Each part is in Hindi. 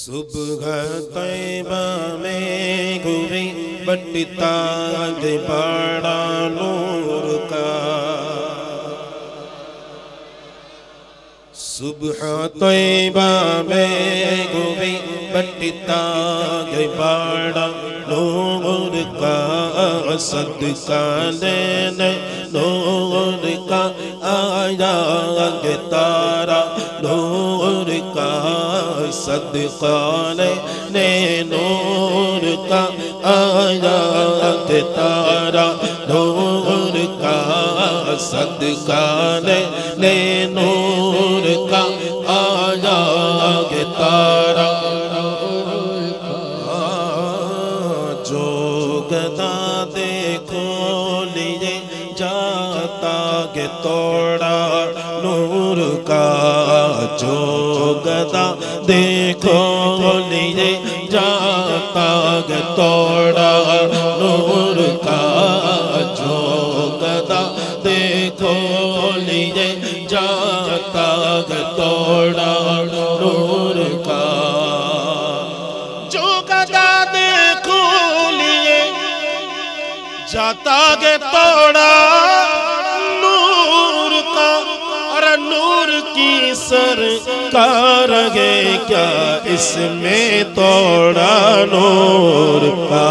सुबह तैबा में गुरी बटता बड़ा नूर का। सुबह तैबा में गुरी बटता बड़ा नूर का। सदका लेने नूर का आया तारा नूर का। सदका लेने नूर का आया तारा नूर का। सदका लेने नूर का आया तारा। जो गदा देखो लिए जाता के तोड़ा नूर का। जो गदा देखो लिए जाता के तोड़ा नूर का। जो गदा देखो लिए जाता के तोड़ा नूर का। जो गदा देखो लिए जाता के तोड़ा नूर का। और नूर की सरकार है क्या इसमें तोड़ा नूर का।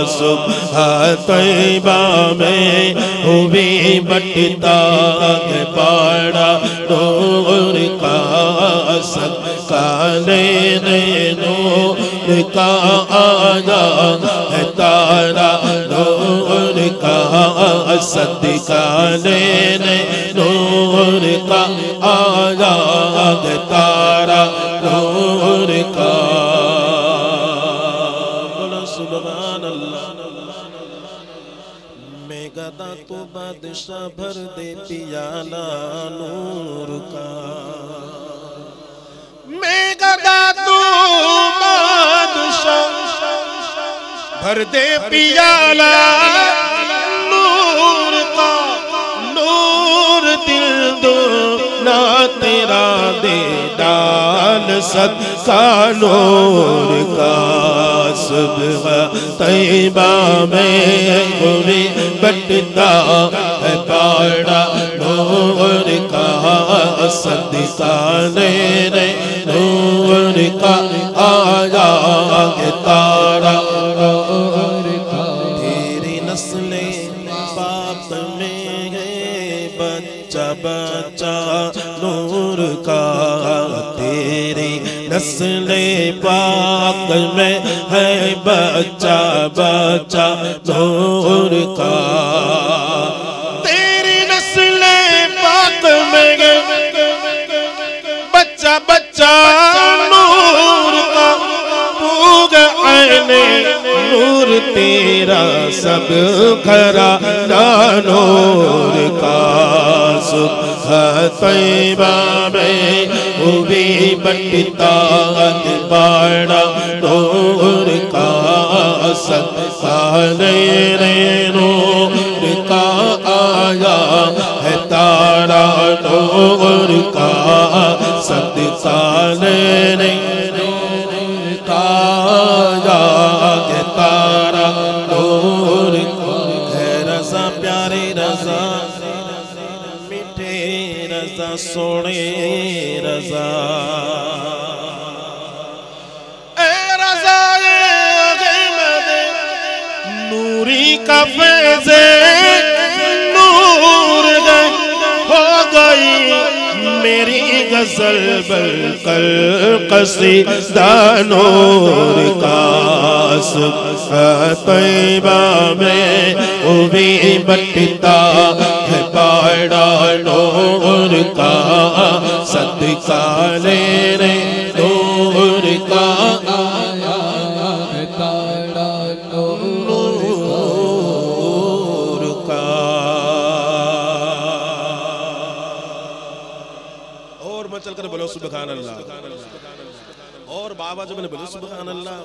सुबह तैबा में हुई बटता बड़ा नूर का। सदका लेने नूर का आया है तारा नूर का। सदका लेने नूर का आया है तारा नूर का। बोलो सुभान अल्लाह। मैं गदा तो बादशाह भर दे पियाला नूर का। मैं गदा तो बादशाह भर दे पियाला नूर का। नूर दिल दो ना तेरा दे डाल सदका नूर का। सुबह तैबा में हुई बटता है बड़ा नूर का। सदका लेने नूर का आया है तारा नूर का। तेरी नस्ले पाक में है बच्चा बच्चा नूर का। तेरी नस्ले पाक में है बच्चा बच्चा नूर का। तेरी नस्ले पाक में बच्चा बच्चा नूर का। पूग आने नूर तेरा सब खरा नूर का। सुबह तैबा में हुई बटता बड़ा नूर का। सदका लेने नूर का आया है तारा नूर का। सदका लेने नूर का आया है तारा नूर का। है रज़ा प्यारे रज़ा मीठे रज़ा सोने रज़ा। नूरी का फैज़े नूर हो गई मेरी गजल बलकल कसीदा नूर का। सुबह तैबा में हुई बटता है बड़ा नूर का। सदका लेने नूर का आया है तारा नूर का। और मचल कर बोलो सुभान अल्लाह। और बाबा जब ने बोलो सुभान अल्लाह।